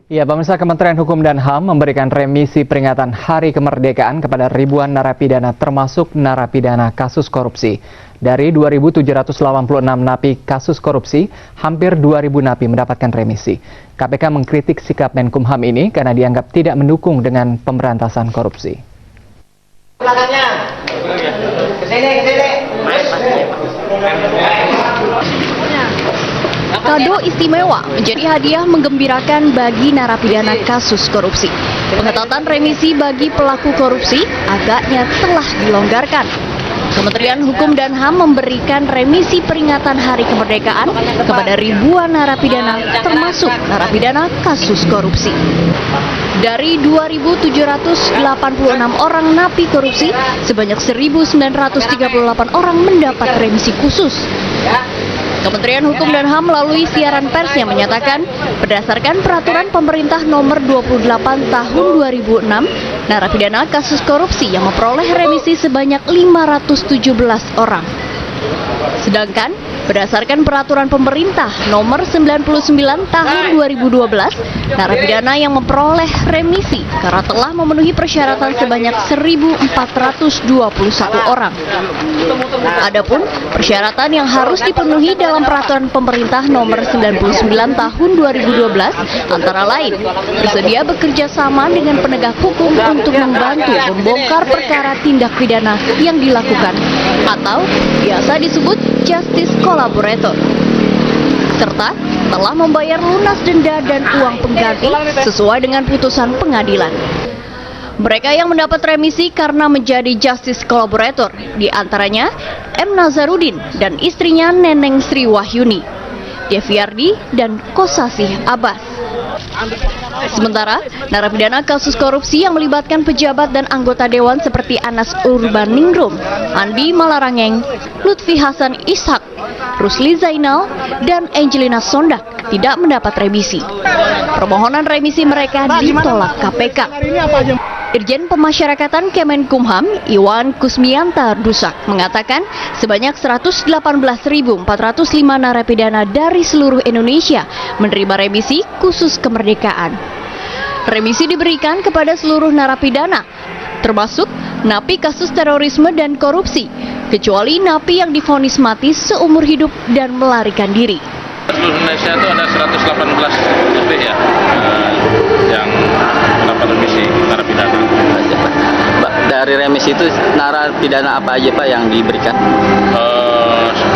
Ya, pemirsa, Kementerian Hukum dan HAM memberikan remisi peringatan Hari Kemerdekaan kepada ribuan narapidana termasuk narapidana kasus korupsi. Dari 2.786 napi kasus korupsi, hampir 2.000 napi mendapatkan remisi. KPK mengkritik sikap Menkumham ini karena dianggap tidak mendukung dengan pemberantasan korupsi. Belakangnya. Kesini. Kado istimewa menjadi hadiah menggembirakan bagi narapidana kasus korupsi. Pengetatan remisi bagi pelaku korupsi agaknya telah dilonggarkan. Kementerian Hukum dan HAM memberikan remisi peringatan Hari Kemerdekaan kepada ribuan narapidana termasuk narapidana kasus korupsi. Dari 2.786 orang napi korupsi, sebanyak 1.938 orang mendapat remisi khusus. Kementerian Hukum dan HAM melalui siaran persnya menyatakan, berdasarkan peraturan pemerintah nomor 28 tahun 2006, narapidana kasus korupsi yang memperoleh remisi sebanyak 517 orang. Sedangkan berdasarkan peraturan pemerintah nomor 99 tahun 2012, narapidana yang memperoleh remisi karena telah memenuhi persyaratan sebanyak 1.421 orang. Adapun persyaratan yang harus dipenuhi dalam peraturan pemerintah nomor 99 tahun 2012 antara lain bersedia bekerja sama dengan penegak hukum untuk membantu membongkar perkara tindak pidana yang dilakukan atau biasa disebut justice collaborator, serta telah membayar lunas denda dan uang pengganti sesuai dengan putusan pengadilan. Mereka yang mendapat remisi karena menjadi justice collaborator diantaranya M. Nazarudin dan istrinya Neneng Sri Wahyuni, Deviardi dan Kosasih Abbas. Sementara, narapidana kasus korupsi yang melibatkan pejabat dan anggota dewan seperti Anas Urbaningrum, Andi Malarangeng, Lutfi Hasan Ishak, Rusli Zainal, dan Angelina Sondak tidak mendapat remisi. Permohonan remisi mereka ditolak KPK. Irjen Pemasyarakatan Kemenkumham Iwan Kusmianta Dusak mengatakan sebanyak 118.405 narapidana dari seluruh Indonesia menerima remisi khusus kemerdekaan. Remisi diberikan kepada seluruh narapidana, termasuk napi kasus terorisme dan korupsi, kecuali napi yang divonis mati seumur hidup dan melarikan diri. Seluruh Indonesia itu ada 118 lebih ya yang mendapat remisi narapidana. Dari remisi itu narapidana apa aja Pak yang diberikan?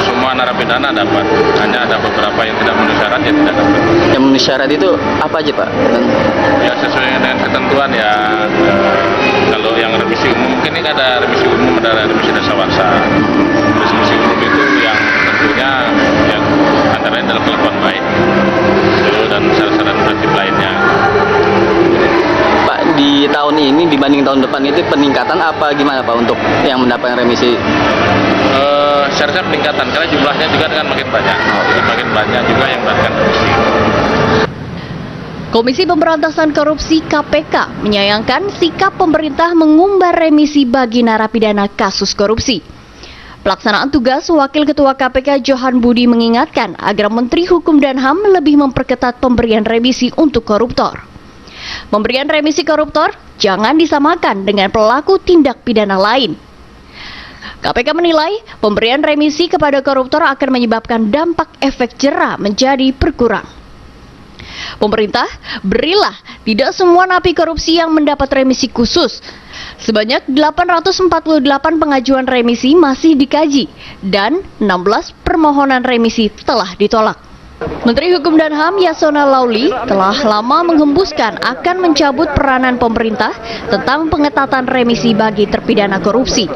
Semua narapidana dapat, hanya ada beberapa yang tidak memenuhi syarat yang tidak dapat. Yang memenuhi syarat itu apa aja Pak? Ya sesuai dengan ketentuan ya. Kalau yang remisi umum mungkin ini ada remisi umum, ada remisi dasawarsa. Remisi umum itu yang tentunya yang antara lain adalah kelakuan baik dan syarat-syarat tertib lainnya. Pak, di tahun ini dibanding tahun depan itu peningkatan apa gimana Pak untuk yang mendapatkan remisi? Seharusnya peningkatan karena jumlahnya juga dengan makin banyak. Jadi makin banyak juga yang mendapatkan remisi. Komisi Pemberantasan Korupsi KPK menyayangkan sikap pemerintah mengumbar remisi bagi narapidana kasus korupsi. Pelaksanaan tugas Wakil Ketua KPK Johan Budi mengingatkan agar Menteri Hukum dan HAM lebih memperketat pemberian remisi untuk koruptor. Pemberian remisi koruptor jangan disamakan dengan pelaku tindak pidana lain. KPK menilai pemberian remisi kepada koruptor akan menyebabkan dampak efek jera menjadi berkurang. Pemerintah, berilah tidak semua napi korupsi yang mendapat remisi khusus. Sebanyak 848 pengajuan remisi masih dikaji dan 16 permohonan remisi telah ditolak. Menteri Hukum dan HAM Yasona Lauli telah lama menghembuskan akan mencabut peranan pemerintah tentang pengetatan remisi bagi terpidana korupsi.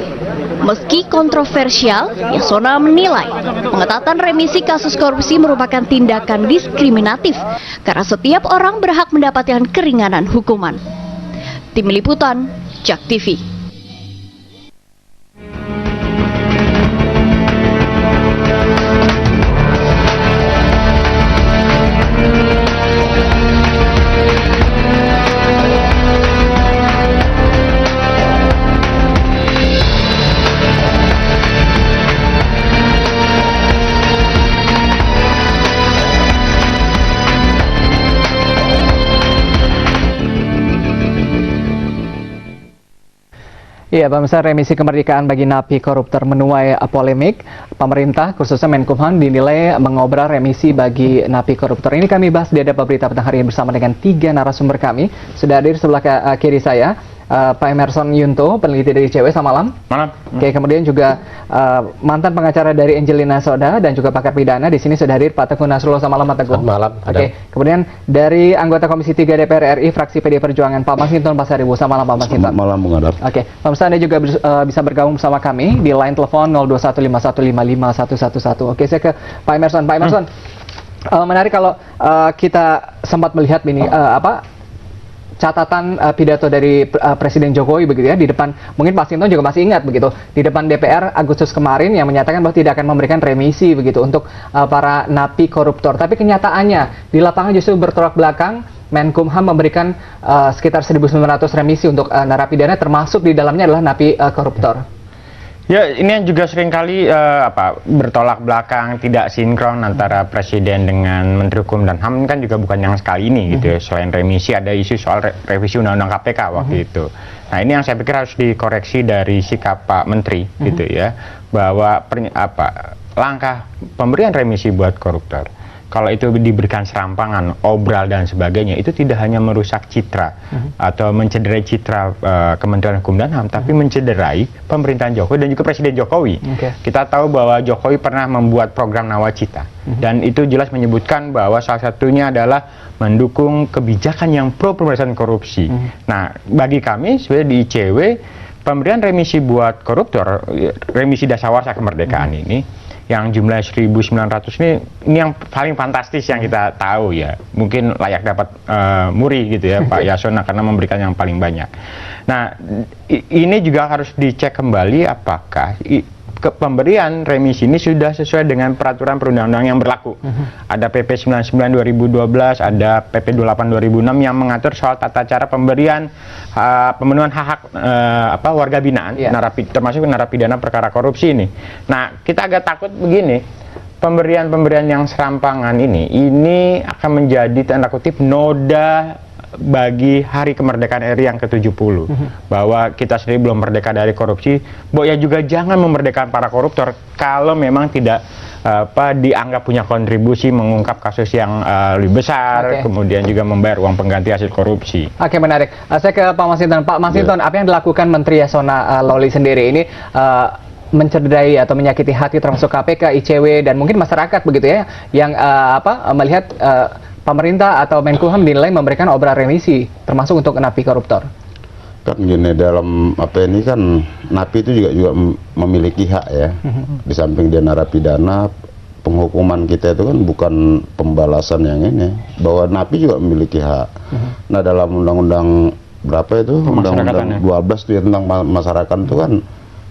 Meski kontroversial, Yasona menilai pengetatan remisi kasus korupsi merupakan tindakan diskriminatif karena setiap orang berhak mendapatkan keringanan hukuman. Tim Liputan, JAK TV. Iya, pemirsa, remisi kemerdekaan bagi napi koruptor menuai polemik. Pemerintah, khususnya Menkumham, dinilai mengobrol remisi bagi napi koruptor. Ini kami bahas di Hadap Berita Petang hari ini bersama dengan 3 narasumber kami. Sudah hadir sebelah kiri saya, Pak Emerson Yunto, peneliti dari ICW. Selamat malam. Malam. Oke, kemudian juga mantan pengacara dari Angelina Soda dan juga pakar pidana. Di sini sudah hadir Pak Teguh Nasrullah. Selamat malam, Pak Teguh. Selamat malam. Oke, kemudian dari anggota Komisi 3 DPR RI, fraksi PD Perjuangan, Pak Masinton Pasaribu. Selamat malam, Pak Masinton. Selamat malam, Bung Hadap. Oke, pemirsa, Anda juga bisa bergabung bersama kami di line telepon 0215155111. Oke, saya ke Pak Emerson. Pak Emerson, menarik kalau kita sempat melihat ini catatan pidato dari Presiden Jokowi begitu ya di depan, mungkin Pak Sinton juga masih ingat begitu, di depan DPR Agustus kemarin yang menyatakan bahwa tidak akan memberikan remisi begitu untuk para napi koruptor. Tapi kenyataannya di lapangan justru bertolak belakang. Menkumham memberikan sekitar 1.900 remisi untuk narapidana, termasuk di dalamnya adalah napi koruptor. Ya, ini juga seringkali bertolak belakang, tidak sinkron antara Presiden dengan Menteri Hukum dan HAM, kan juga bukan yang sekali ini gitu ya. Selain remisi ada isu soal revisi Undang-Undang KPK waktu itu. Nah, ini yang saya pikir harus dikoreksi dari sikap Pak Menteri gitu ya, bahwa langkah pemberian remisi buat koruptor, kalau itu diberikan serampangan, obral dan sebagainya, itu tidak hanya merusak citra atau mencederai citra Kementerian Hukum dan HAM, tapi mencederai pemerintahan Jokowi dan juga Presiden Jokowi. Kita tahu bahwa Jokowi pernah membuat program Nawacita, dan itu jelas menyebutkan bahwa salah satunya adalah mendukung kebijakan yang pro pemberantasan korupsi. Nah, bagi kami sebenarnya di ICW, pemberian remisi buat koruptor, remisi dasawarsa kemerdekaan ini, yang jumlah 1.900 ini yang paling fantastis yang kita tahu ya. Mungkin layak dapat muri gitu ya Pak Yasona, karena memberikan yang paling banyak. Nah, ini juga harus dicek kembali apakah pemberian remisi ini sudah sesuai dengan peraturan perundang-undangan yang berlaku. Ada PP 99 2012, ada PP 28 2006 yang mengatur soal tata cara pemberian pemenuhan hak warga binaan, termasuk narapidana perkara korupsi ini. Nah, kita agak takut begini, pemberian yang serampangan ini akan menjadi tanda kutip noda bagi hari kemerdekaan RI yang ke-70, bahwa kita sendiri belum merdeka dari korupsi, ya juga jangan memerdekakan para koruptor kalau memang tidak dianggap punya kontribusi mengungkap kasus yang lebih besar, kemudian juga membayar uang pengganti hasil korupsi. Oke, menarik. Saya ke Pak Masinton. Pak Masinton, apa yang dilakukan Menteri Yasona Lawli sendiri ini mencederai atau menyakiti hati termasuk KPK, ICW, dan mungkin masyarakat begitu ya, yang melihat pemerintah atau Menkumham dinilai memberikan obral remisi termasuk untuk napi koruptor. Kan gini, dalam ini kan napi itu juga memiliki hak ya. Di samping dia narapidana, penghukuman kita itu kan bukan pembalasan yang ini, bahwa napi juga memiliki hak. Nah, dalam undang-undang berapa itu, undang-undang 12 itu ya, tentang masyarakat itu kan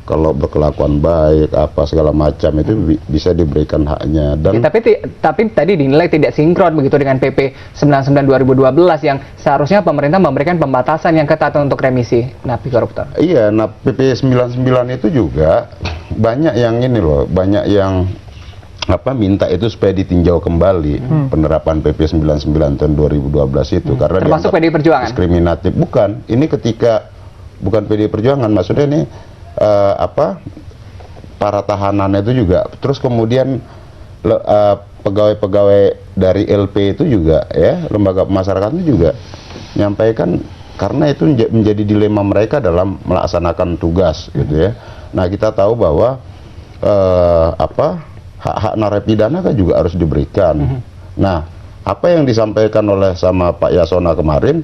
kalau berkelakuan baik segala macam itu bisa diberikan haknya. Dan tapi tadi dinilai tidak sinkron begitu dengan PP 99 2012 yang seharusnya pemerintah memberikan pembatasan yang ketat untuk remisi napi koruptor. Iya, nah PP 99 itu juga banyak yang ini loh, banyak yang minta itu supaya ditinjau kembali penerapan PP 99 tahun 2012 itu, karena termasuk PD Perjuangan. Diskriminatif. Bukan, ini ketika bukan PD Perjuangan, maksudnya ini para tahanan itu juga, terus kemudian pegawai-pegawai dari LP itu juga ya, lembaga pemasarakatan itu juga nyampaikan, karena itu menjadi dilema mereka dalam melaksanakan tugas gitu ya. Nah, kita tahu bahwa hak-hak narapidana kan juga harus diberikan. Nah, apa yang disampaikan oleh sama Pak Yasona kemarin,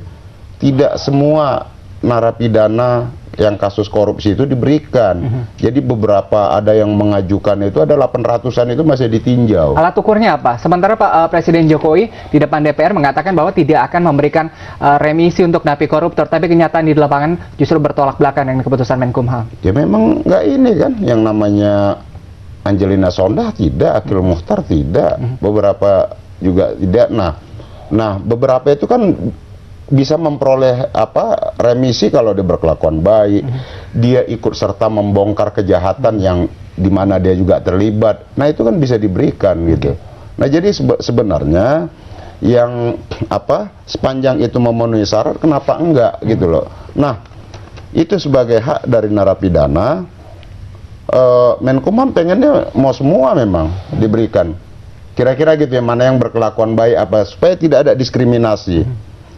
tidak semua narapidana yang kasus korupsi itu diberikan. Jadi beberapa ada yang mengajukan itu, ada 800-an itu masih ditinjau. Alat ukurnya apa? Sementara Pak Presiden Jokowi di depan DPR mengatakan bahwa tidak akan memberikan remisi untuk napi koruptor, tapi kenyataan di lapangan justru bertolak belakang dengan keputusan Menkumham. Ya memang nggak ini kan, yang namanya Angelina Sondah tidak, Akil Mukhtar tidak, beberapa juga tidak. Nah beberapa itu kan bisa memperoleh remisi kalau dia berkelakuan baik, dia ikut serta membongkar kejahatan yang dimana dia juga terlibat. Nah, itu kan bisa diberikan gitu. Nah, jadi sebenarnya yang sepanjang itu memenuhi syarat, kenapa enggak gitu loh. Nah, itu sebagai hak dari narapidana. Menkumham pengennya mau semua memang diberikan. Kira-kira gitu ya, mana yang berkelakuan baik apa, supaya tidak ada diskriminasi.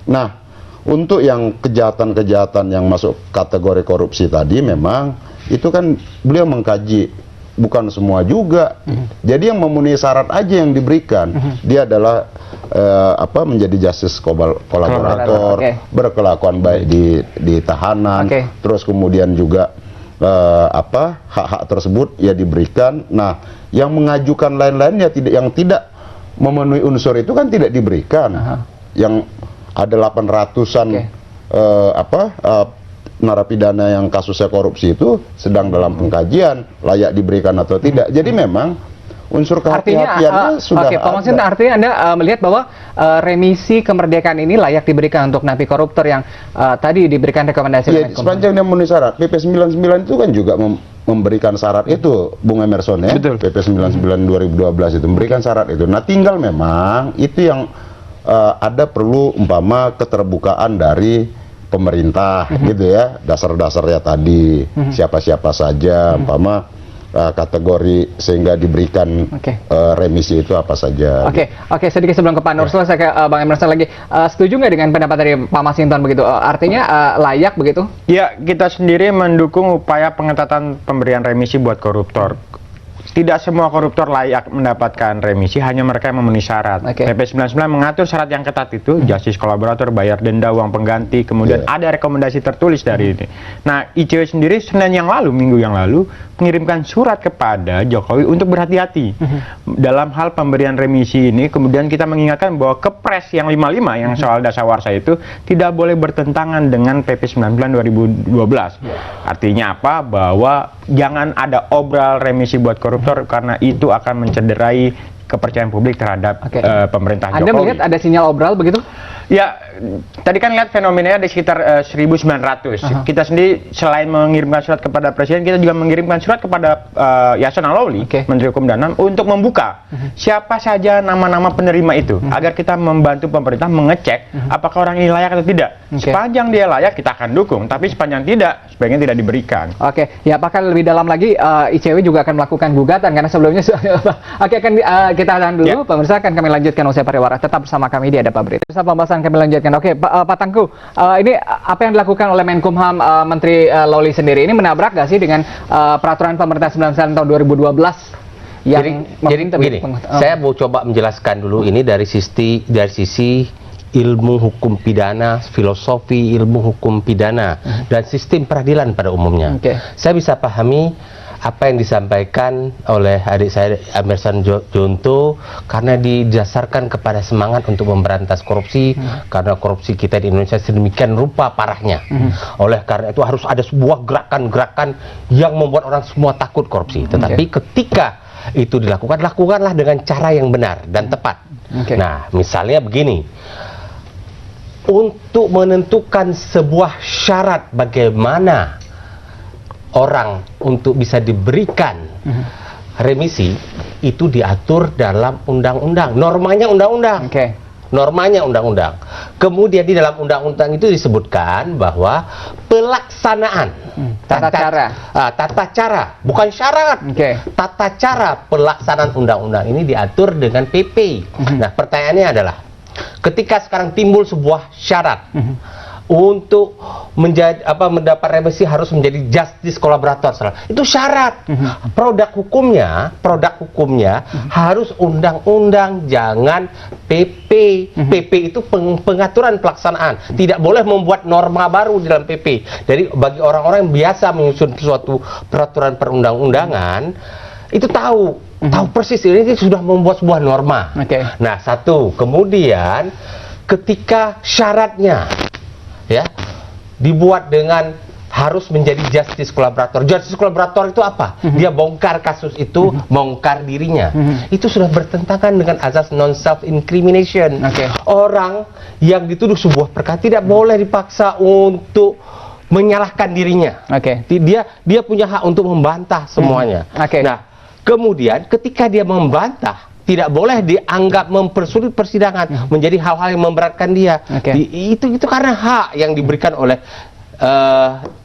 Nah, untuk yang kejahatan-kejahatan yang masuk kategori korupsi tadi memang itu kan beliau mengkaji, bukan semua juga. Jadi yang memenuhi syarat aja yang diberikan. Dia adalah menjadi justice kolaborator, berkelakuan baik di tahanan, terus kemudian juga hak-hak tersebut ya diberikan. Nah, yang mengajukan lain-lainnya yang tidak memenuhi unsur itu kan tidak diberikan. Yang ada 800-an narapidana yang kasusnya korupsi itu sedang dalam pengkajian layak diberikan atau tidak. Jadi memang unsur kehati-hatiannya sudah Pak Masin, artinya Anda melihat bahwa remisi kemerdekaan ini layak diberikan untuk napi koruptor yang tadi diberikan rekomendasi. Ya, sepanjang dia memenuhi syarat. PP 99 itu kan juga memberikan syarat itu, Bung Emerson ya. Betul. PP 99 2012 itu memberikan syarat itu. Nah, tinggal memang itu yang ada perlu umpama keterbukaan dari pemerintah gitu ya. Dasar-dasarnya tadi siapa-siapa saja umpama kategori sehingga diberikan remisi itu apa saja. Oke, sedikit sebelum ke Pak Nursul, saya ke Bang Emerson lagi. Setuju nggak dengan pendapat dari Pak Masinton begitu? Artinya layak begitu? Ya, kita sendiri mendukung upaya pengetatan pemberian remisi buat koruptor. Tidak semua koruptor layak mendapatkan remisi, hanya mereka yang memenuhi syarat. PP 99 mengatur syarat yang ketat itu, justice kolaborator, bayar denda, uang pengganti, kemudian ada rekomendasi tertulis dari ini. Nah, ICW sendiri minggu yang lalu, mengirimkan surat kepada Jokowi untuk berhati-hati dalam hal pemberian remisi ini. Kemudian kita mengingatkan bahwa Kepres yang 55 yang soal dasawarsa itu tidak boleh bertentangan dengan PP 99 2012. Artinya apa? Bahwa jangan ada obral remisi buat koruptor, karena itu akan mencederai kepercayaan publik terhadap pemerintah Jokowi. Anda melihat ada sinyal obral begitu? Ya, tadi kan lihat fenomenanya di sekitar 1.900. Kita sendiri selain mengirimkan surat kepada Presiden, kita juga mengirimkan surat kepada Yasona Lawli, Menteri Hukum dan HAM, untuk membuka siapa saja nama-nama penerima itu, agar kita membantu pemerintah mengecek apakah orang ini layak atau tidak. Sepanjang dia layak, kita akan dukung, tapi sepanjang tidak, sebaiknya tidak diberikan. Ya, apakah lebih dalam lagi ICW juga akan melakukan gugatan, karena sebelumnya akan kita tahan dulu. Pemirsa, akan kami lanjutkan usai pariwara. Tetap bersama kami di Adapa Berita. Bersama pembahasan kami lanjutkan. Pak Tangku, ini apa yang dilakukan oleh Menkumham Menteri Lawli sendiri ini menabrak nggak sih dengan peraturan pemerintah 99 tahun 2012 yang jadi begini, saya mau coba menjelaskan dulu ini dari sisi ilmu hukum pidana, filosofi ilmu hukum pidana dan sistem peradilan pada umumnya. Saya bisa pahami apa yang disampaikan oleh adik saya Emerson Junto, karena didasarkan kepada semangat untuk memberantas korupsi, karena korupsi kita di Indonesia sedemikian rupa parahnya. Oleh karena itu harus ada sebuah gerakan-gerakan yang membuat orang semua takut korupsi. Tetapi ketika itu dilakukan, lakukanlah dengan cara yang benar dan tepat. Nah, misalnya begini, untuk menentukan sebuah syarat bagaimana orang untuk bisa diberikan remisi, itu diatur dalam undang-undang. Normanya undang-undang. Normanya undang-undang. Kemudian di dalam undang-undang itu disebutkan bahwa pelaksanaan tata cara, bukan syarat. Tata cara pelaksanaan undang-undang ini diatur dengan PP. Nah, pertanyaannya adalah, ketika sekarang timbul sebuah syarat untuk mendapat remisi harus menjadi justice kolaborator, itu syarat. Produk hukumnya harus undang-undang, jangan PP. PP itu pengaturan pelaksanaan, tidak boleh membuat norma baru di dalam PP. Jadi bagi orang-orang yang biasa menyusun suatu peraturan perundang-undangan, itu tahu persis ini sudah membuat sebuah norma. Nah, satu, kemudian ketika syaratnya dibuat dengan harus menjadi justice kolaborator. Justice kolaborator itu apa? Dia bongkar kasus itu, bongkar dirinya. Itu sudah bertentangan dengan azas non self incrimination. Orang yang dituduh sebuah perkara tidak boleh dipaksa untuk menyalahkan dirinya. Dia punya hak untuk membantah semuanya. Nah, kemudian ketika dia membantah, tidak boleh dianggap mempersulit persidangan, menjadi hal-hal yang memberatkan dia. Itu karena hak yang diberikan oleh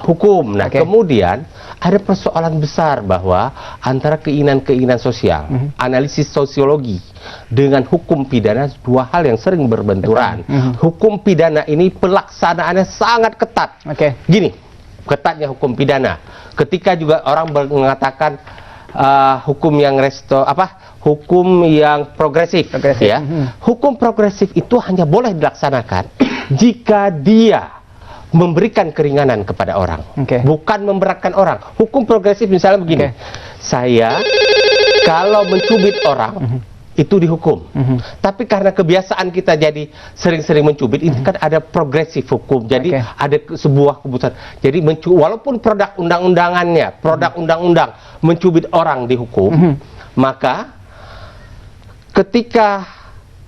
hukum. Nah, Oke. kemudian ada persoalan besar bahwa antara keinginan-keinginan sosial, analisis sosiologi dengan hukum pidana dua hal yang sering berbenturan. Hukum pidana ini pelaksanaannya sangat ketat. Oke. Gini, ketatnya hukum pidana. Ketika juga orang mengatakan hukum yang hukum yang progresif, ya. Hukum progresif itu hanya boleh dilaksanakan jika dia memberikan keringanan kepada orang, bukan memberatkan orang. Hukum progresif misalnya begini, saya kalau mencubit orang itu dihukum, tapi karena kebiasaan kita jadi sering-sering mencubit, itu kan ada progresif hukum, jadi ada sebuah keputusan. Jadi walaupun produk undang-undangannya, produk undang-undang mencubit orang dihukum, maka ketika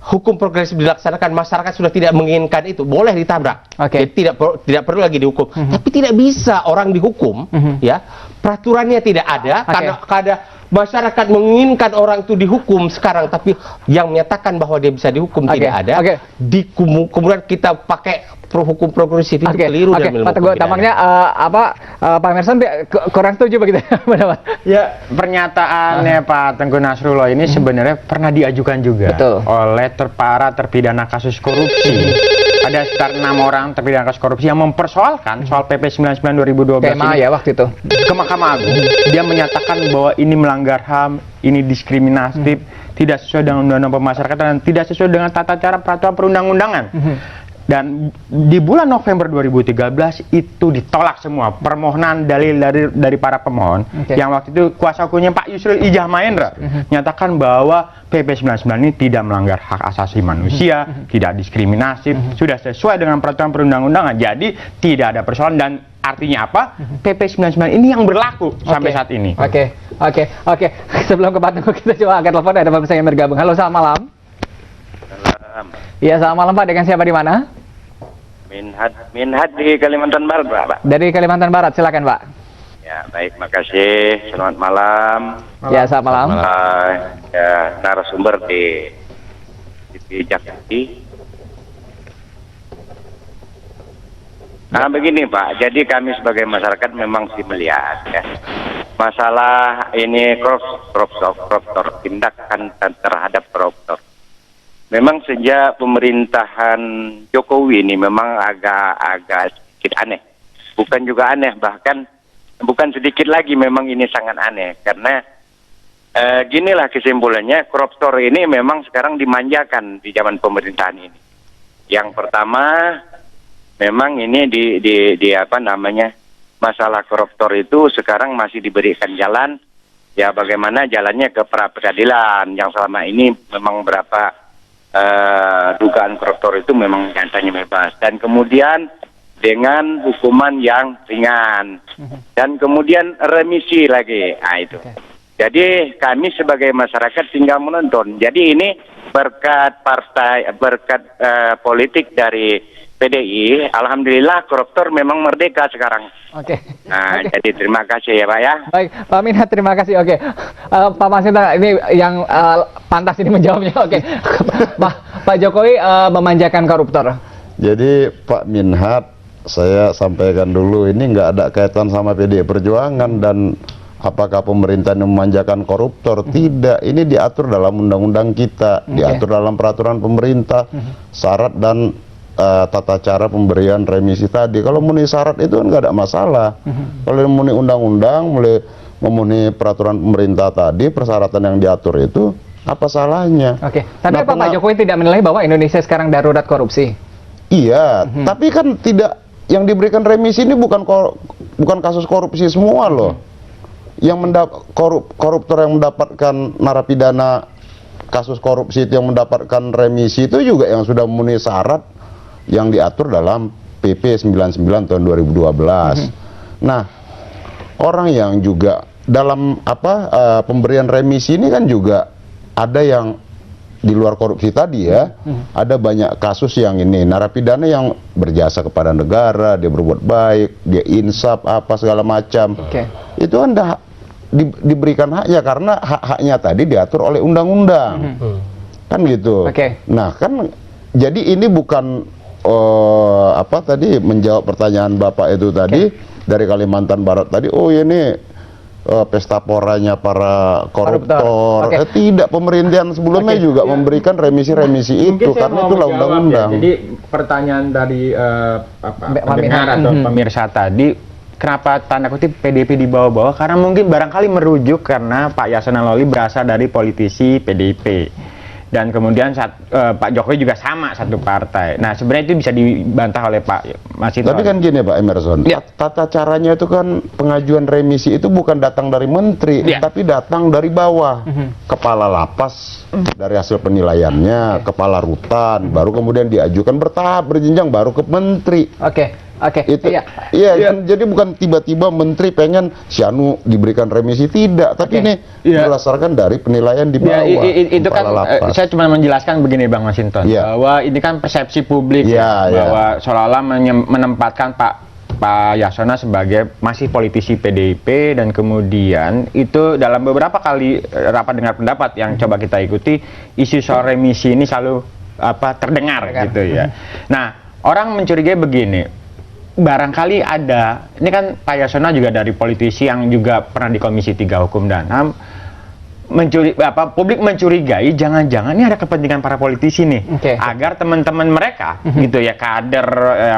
hukum progresif dilaksanakan, masyarakat sudah tidak menginginkan itu, boleh ditabrak. Jadi tidak perlu lagi dihukum. Tapi tidak bisa orang dihukum, ya. Peraturannya tidak ada, karena masyarakat menginginkan orang itu dihukum sekarang, tapi yang menyatakan bahwa dia bisa dihukum tidak ada. Kemudian kita pakai hukum progresif itu keliru dalam ilmu Pak Teguh, tampaknya Pak Emerson kurang setuju begitu pendapat. Ya, pernyataannya Pak Tengku Nasrullah ini sebenarnya pernah diajukan juga oleh para terpidana kasus korupsi. Ada sekitar 6 orang terpidana kasus korupsi yang mempersoalkan soal PP 99 2012 ini ya waktu itu ke Mahkamah Agung. Dia menyatakan bahwa ini melanggar HAM, ini diskriminatif, tidak sesuai dengan undang-undang pemasyarakatan dan tidak sesuai dengan tata cara peraturan perundang-undangan. Dan di bulan November 2013 itu ditolak semua permohonan dalil dari para pemohon. Yang waktu itu kuasa hukumnya Pak Yusril Ijah Mahendra nyatakan bahwa PP 99 ini tidak melanggar hak asasi manusia, tidak diskriminatif, sudah sesuai dengan peraturan perundang-undangan. Jadi tidak ada persoalan dan artinya apa? PP 99 ini yang berlaku sampai saat ini. Oke. Sebelum ke Pak Teguh, kita coba angkat telepon, ada pemirsa yang bergabung. Halo, selamat malam. Iya, selamat malam Pak. Dengan siapa di mana? Minhad di Kalimantan Barat, Pak. Dari Kalimantan Barat, silakan Pak. Ya, baik, makasih. Selamat malam. Ya, selamat malam. Ya, narasumber di Jakarta. Nah, begini Pak, jadi kami sebagai masyarakat memang sih melihat ya, masalah ini koruptor, tindakan terhadap koruptor. Memang sejak pemerintahan Jokowi ini memang agak sedikit aneh. Bukan juga aneh, bahkan bukan sedikit lagi, memang ini sangat aneh. Karena ginilah kesimpulannya, koruptor ini memang sekarang dimanjakan di zaman pemerintahan ini. Yang pertama, memang ini di apa namanya, masalah koruptor itu sekarang masih diberikan jalan, ya bagaimana jalannya ke pra peradilan, yang selama ini memang berapa dugaan koruptor itu memang nyatanya bebas, dan kemudian dengan hukuman yang ringan, dan kemudian remisi lagi. Nah, itu. Jadi kami sebagai masyarakat tinggal menonton. Jadi ini berkat politik dari PDI, alhamdulillah koruptor memang merdeka sekarang. Jadi terima kasih ya Pak ya. Baik, Pak Minhad, terima kasih. Pak Masinta, ini yang pantas ini menjawabnya. Pak Jokowi memanjakan koruptor. Jadi Pak Minhad, saya sampaikan dulu, ini nggak ada kaitan sama PDI Perjuangan dan apakah pemerintah memanjakan koruptor. Tidak, ini diatur dalam undang-undang kita, diatur dalam peraturan pemerintah, syarat dan tata cara pemberian remisi tadi. Kalau memenuhi syarat itu kan nggak ada masalah. Kalau memenuhi undang-undang, memenuhi peraturan pemerintah tadi, persyaratan yang diatur itu, apa salahnya? Tapi Pak Jokowi tidak menilai bahwa Indonesia sekarang darurat korupsi? Iya, tapi kan tidak, yang diberikan remisi ini bukan kasus korupsi semua loh. Yang koruptor yang mendapatkan narapidana kasus korupsi itu yang mendapatkan remisi itu juga yang sudah memenuhi syarat yang diatur dalam PP 99 tahun 2012. Nah, orang yang juga dalam pemberian remisi ini kan juga ada yang di luar korupsi tadi ya. Ada banyak kasus yang ini narapidana yang berjasa kepada negara, dia berbuat baik, dia insaf segala macam. Itu kan diberikan haknya karena hak-haknya tadi diatur oleh undang-undang. Kan gitu. Nah, kan jadi ini bukan apa tadi menjawab pertanyaan Bapak itu tadi dari Kalimantan Barat tadi, oh ini pesta poranya para koruptor. Tidak, pemerintahan sebelumnya juga memberikan remisi-remisi itu karena itulah undang-undang. Jadi pertanyaan dari pendengar atau pemirsa tadi, kenapa tanda kutip PDIP dibawa-bawa? Karena mungkin barangkali merujuk karena Pak Yasona Lawli berasal dari politisi PDIP. Dan kemudian Pak Jokowi juga sama satu partai. Nah, sebenarnya itu bisa dibantah oleh Pak Masinton. Tapi kan gini Pak Emerson, tata caranya itu kan pengajuan remisi itu bukan datang dari menteri, tapi datang dari bawah. Kepala lapas dari hasil penilaiannya, kepala rutan, baru kemudian diajukan bertahap berjenjang baru ke menteri. Itu, jadi bukan tiba-tiba menteri pengen si Anu diberikan remisi, tidak, tapi ini berdasarkan dari penilaian di bawah. Itu kan saya cuma menjelaskan begini Bang Masinton, bahwa ini kan persepsi publik bahwa seolah-olah menempatkan Pak Yasona sebagai masih politisi PDIP, dan kemudian itu dalam beberapa kali rapat dengar pendapat yang coba kita ikuti, isu soal remisi ini selalu terdengar gitu ya. Nah, orang mencurigai begini, barangkali ada, ini kan Pak Yasona juga dari politisi yang juga pernah di Komisi 3 Hukum dan HAM, publik mencurigai jangan-jangan ini ada kepentingan para politisi nih, agar teman-teman mereka gitu ya, kader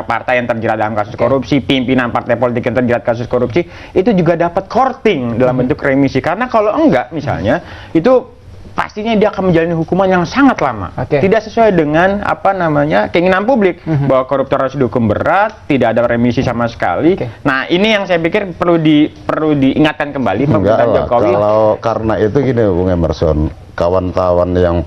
partai yang terjerat dalam kasus korupsi, pimpinan partai politik yang terjerat kasus korupsi, itu juga dapat courting dalam bentuk remisi. Karena kalau enggak misalnya, itu pastinya dia akan menjalani hukuman yang sangat lama, tidak sesuai dengan keinginan publik, bahwa koruptor harus dihukum berat, tidak ada remisi sama sekali. Nah, ini yang saya pikir perlu diingatkan kembali pemerintahan Jokowi. Kalau karena itu gini Bung Emerson, kawan-kawan yang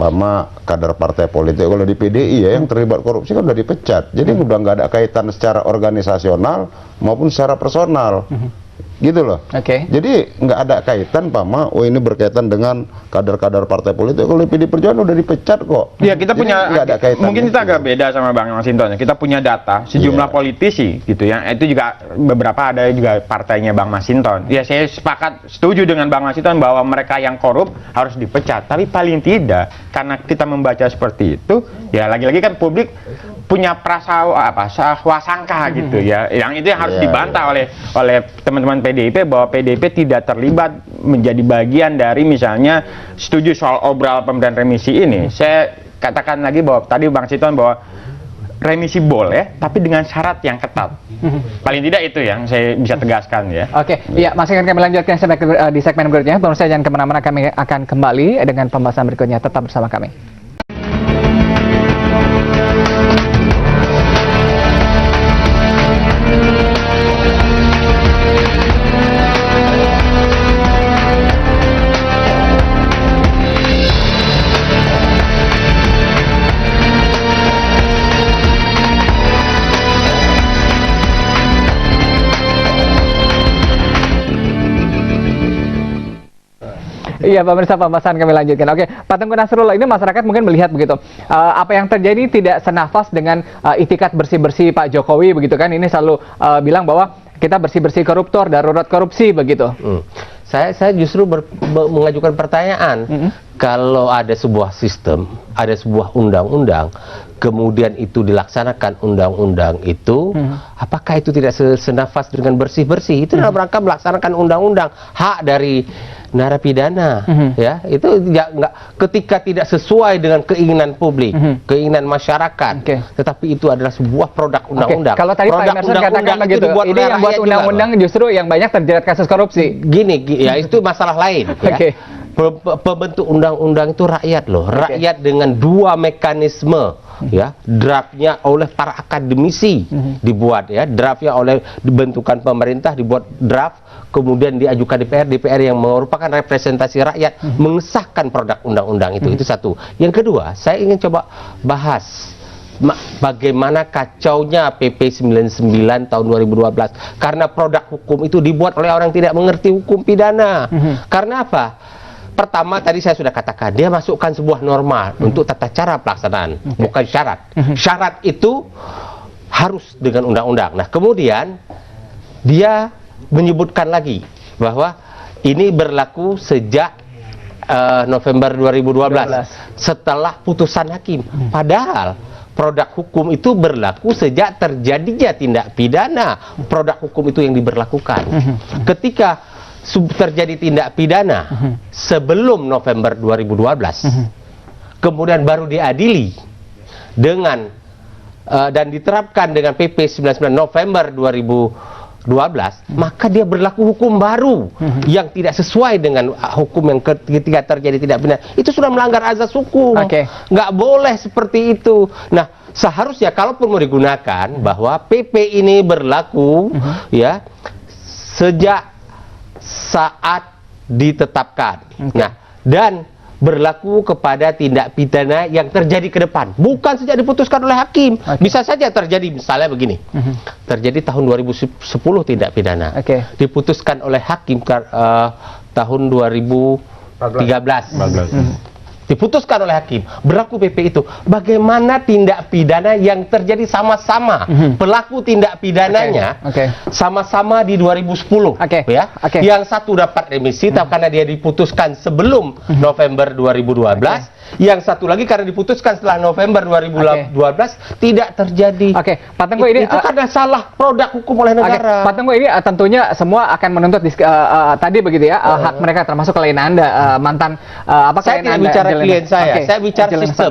kader partai politik kalau di PDI yang terlibat korupsi kan udah dipecat, jadi udah nggak ada kaitan secara organisasional maupun secara personal. Gitu loh. Jadi nggak ada kaitan oh ini berkaitan dengan kader-kader partai politik. Kalau PD Perjuangan udah dipecat kok. Ya, kita punya, ada kaitan. mungkin kita agak beda sama Bang Masinton. Kita punya data sejumlah politisi gitu ya. Itu juga beberapa ada juga partainya Bang Masinton. Ya, saya setuju dengan Bang Masinton bahwa mereka yang korup harus dipecat. Tapi paling tidak, karena kita membaca seperti itu, ya lagi-lagi kan publik punya prasangka gitu ya. Yang itu yang harus dibantah oleh teman-teman PDIP, bahwa PDIP tidak terlibat menjadi bagian dari misalnya setuju soal obral pemberian remisi ini. Saya katakan lagi bahwa tadi Bang Sinton bahwa remisi boleh tapi dengan syarat yang ketat. Paling tidak itu yang saya bisa tegaskan ya. Masih akan kami lanjutkan di segmen berikutnya. Pemirsa jangan kemana-mana, kami akan kembali dengan pembahasan berikutnya. Tetap bersama kami. Iya, pemirsa, pembahasan kami lanjutkan. Pak Tengku Nasrullah, ini masyarakat mungkin melihat begitu, apa yang terjadi tidak senafas dengan itikat bersih-bersih Pak Jokowi begitu kan? Ini selalu bilang bahwa kita bersih-bersih koruptor, darurat korupsi begitu. Saya justru mengajukan pertanyaan, kalau ada sebuah sistem, ada sebuah undang-undang, kemudian itu dilaksanakan undang-undang itu, apakah itu tidak senafas dengan bersih-bersih? Itu dalam rangka melaksanakan undang-undang, hak dari narapidana, ya itu nggak, ketika tidak sesuai dengan keinginan publik, keinginan masyarakat, tetapi itu adalah sebuah produk undang-undang. Kalau tadi Pak Emerson katakan begitu, ini yang buat undang-undang justru yang banyak terjerat kasus korupsi. Gini, ya itu masalah lain. Ya. Pembentuk undang-undang itu rakyat loh, rakyat dengan dua mekanisme. Ya, draftnya oleh para akademisi dibuat, ya, draftnya oleh dibentukan pemerintah dibuat draft, kemudian diajukan DPR yang merupakan representasi rakyat mengesahkan produk undang-undang itu satu. Yang kedua, saya ingin coba bahas bagaimana kacaunya PP 99 tahun 2012 karena produk hukum itu dibuat oleh orang yang tidak mengerti hukum pidana. Karena apa? Pertama, tadi saya sudah katakan, dia masukkan sebuah norma untuk tata cara pelaksanaan, bukan syarat. Syarat itu harus dengan undang-undang. Nah, kemudian dia menyebutkan lagi bahwa ini berlaku sejak November 2012 setelah putusan hakim. Padahal produk hukum itu berlaku sejak terjadinya tindak pidana. Produk hukum itu yang diberlakukan. Ketika terjadi tindak pidana sebelum November 2012, kemudian baru diadili dengan dan diterapkan dengan PP 99 November 2012, maka dia berlaku hukum baru yang tidak sesuai dengan hukum yang ketika terjadi tindak pidana. Itu sudah melanggar azas hukum. Nggak boleh seperti itu. Nah, seharusnya kalaupun mau digunakan bahwa PP ini berlaku ya sejak saat ditetapkan. Nah, dan berlaku kepada tindak pidana yang terjadi ke depan, bukan sejak diputuskan oleh hakim. Bisa saja terjadi, misalnya begini, terjadi tahun 2010 tindak pidana, diputuskan oleh hakim tahun 2013. Diputuskan oleh hakim, berlaku PP itu. Bagaimana tindak pidana yang terjadi sama-sama pelaku tindak pidananya sama-sama di 2010, ya? Yang satu dapat remisi karena dia diputuskan sebelum November 2012, yang satu lagi karena diputuskan setelah November 2012 tidak terjadi. Pak Tengku, ini itu karena salah produk hukum oleh negara. Pak Tengku, ini tentunya semua akan menuntut tadi begitu ya, hak mereka, termasuk klien Anda, mantan saya tidak bicara klien saya, saya bicara sistem.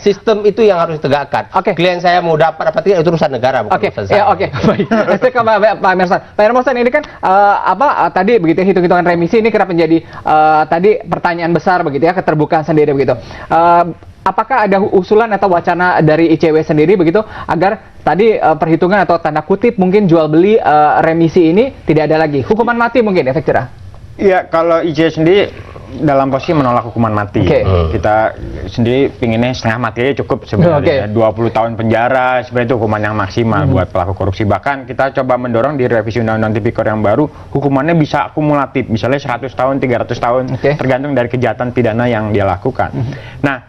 Sistem itu yang harus ditegakkan. Klien saya mau dapat apa tidak itu urusan negara, bukan urusan saya. Baik. Saya ke Pak Emerson. Pak Emerson, ini kan tadi begitu hitung-hitungan remisi ini kerap menjadi tadi pertanyaan besar begitu ya, keterbukaan sendiri begitu. Apakah ada usulan atau wacana dari ICW sendiri begitu agar tadi perhitungan atau tanda kutip mungkin jual beli remisi ini tidak ada lagi, hukuman mati mungkin efek jerah? Iya, kalau ICW sendiri dalam posisi menolak hukuman mati. Kita sendiri pinginnya setengah mati aja cukup sebenarnya. 20 tahun penjara sebenarnya itu hukuman yang maksimal buat pelaku korupsi. Bahkan kita coba mendorong di revisi Undang-Undang Tipikor yang baru, hukumannya bisa akumulatif, misalnya 100 tahun, 300 tahun, tergantung dari kejahatan pidana yang dia lakukan. Nah,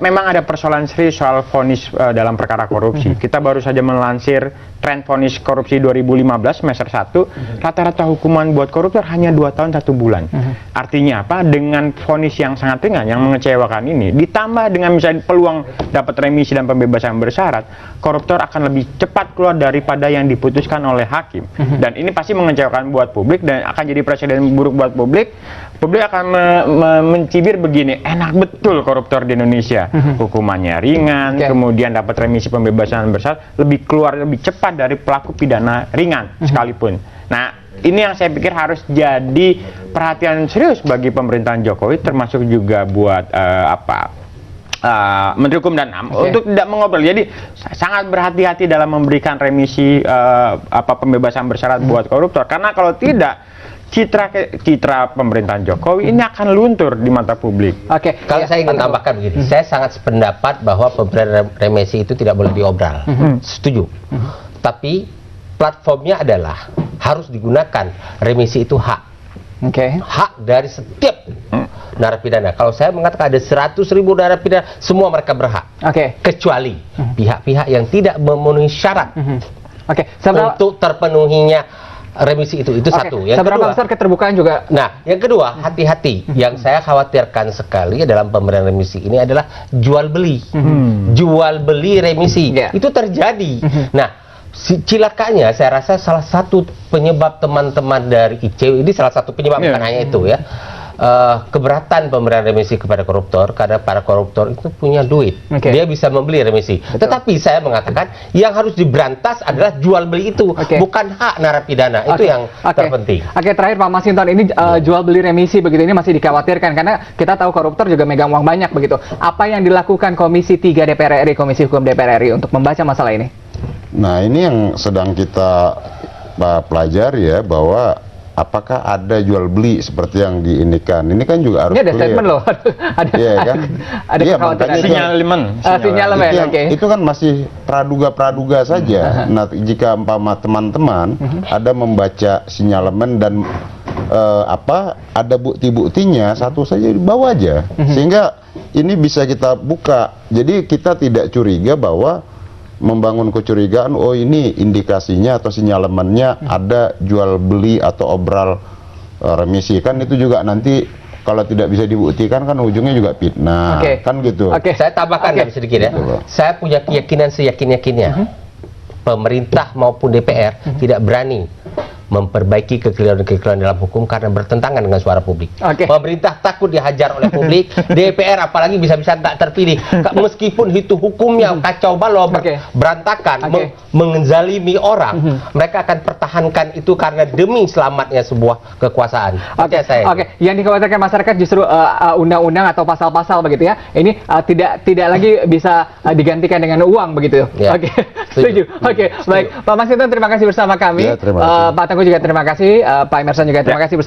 memang ada persoalan serius soal vonis dalam perkara korupsi. Kita baru saja melansir tren vonis korupsi 2015 semester 1, rata-rata hukuman buat koruptor hanya 2 tahun 1 bulan. Artinya apa? Dengan vonis yang sangat ringan, yang mengecewakan ini, ditambah dengan misalnya peluang dapat remisi dan pembebasan bersyarat, koruptor akan lebih cepat keluar daripada yang diputuskan oleh hakim. Dan ini pasti mengecewakan buat publik dan akan jadi presiden buruk buat publik. Publik akan mencibir begini, enak betul koruptor di Indonesia, hukumannya ringan, kemudian dapat remisi pembebasan bersyarat, lebih keluar lebih cepat dari pelaku pidana ringan sekalipun. Nah, ini yang saya pikir harus jadi perhatian serius bagi pemerintahan Jokowi, termasuk juga buat Menteri Hukum dan HAM untuk tidak mengobrol. Jadi sangat berhati-hati dalam memberikan remisi pembebasan bersyarat buat koruptor, karena kalau tidak, citra pemerintahan Jokowi ini akan luntur di mata publik. Kalau saya ingin tambahkan begini, saya sangat sependapat bahwa pemberian remisi itu tidak boleh diobral. Setuju. Tapi platformnya adalah harus digunakan. Remisi itu hak. Hak dari setiap narapidana. Kalau saya mengatakan ada 100.000 narapidana, semua mereka berhak. Kecuali pihak-pihak yang tidak memenuhi syarat untuk terpenuhinya remisi itu satu. Yang seberapa besar keterbukaan juga? Nah, yang kedua, hati-hati. Yang saya khawatirkan sekali dalam pemberian remisi ini adalah jual beli. Jual beli remisi itu terjadi. Nah, cilakanya saya rasa salah satu penyebab teman-teman dari ICW ini, salah satu penyebab, bukan hanya itu ya, keberatan pemberian remisi kepada koruptor, karena para koruptor itu punya duit, dia bisa membeli remisi. Tetapi saya mengatakan yang harus diberantas adalah jual beli itu, bukan hak narapidana. Itu yang terpenting. Terakhir Pak Masinton, ini jual beli remisi begitu ini masih dikhawatirkan karena kita tahu koruptor juga megang uang banyak begitu. Apa yang dilakukan Komisi 3 DPR RI, Komisi Hukum DPR RI untuk membaca masalah ini? Nah, ini yang sedang kita pelajari ya, bahwa apakah ada jual beli seperti yang diinikan. Ini kan juga harus ada statement loh. Ada makanya sinyalemen. Itu kan masih praduga saja. Nah, jika teman-teman ada membaca sinyalemen dan ada bukti-buktinya, satu saja dibawa aja. Sehingga ini bisa kita buka. Jadi kita tidak curiga bahwa membangun kecurigaan, oh ini indikasinya atau sinyalemennya ada jual beli atau obral remisi. Kan itu juga nanti kalau tidak bisa dibuktikan kan ujungnya juga fitnah, Oke. kan gitu. Oke. Saya tambahkan Oke. sedikit ya. Betul. Saya punya keyakinan seyakin-yakinnya. Pemerintah maupun DPR tidak berani memperbaiki kekeliruan-kekeliruan dalam hukum karena bertentangan dengan suara publik. Oke. Pemerintah takut dihajar oleh publik, DPR apalagi bisa-bisa tak terpilih. Meskipun itu hukumnya kacau balau, Oke. berantakan, Oke. menzalimi orang, mereka akan pertahankan itu karena demi selamatnya sebuah kekuasaan. Oke, Percaya saya. oke. Yang dikhawatirkan masyarakat justru undang-undang atau pasal-pasal begitu ya. Ini tidak lagi bisa digantikan dengan uang begitu. Ya. Oke, setuju. Oke, baik. Pak Masinton terima kasih bersama kami. Ya, terima kasih. Pak Tengku juga terima kasih. Pak Emerson juga terima kasih bersama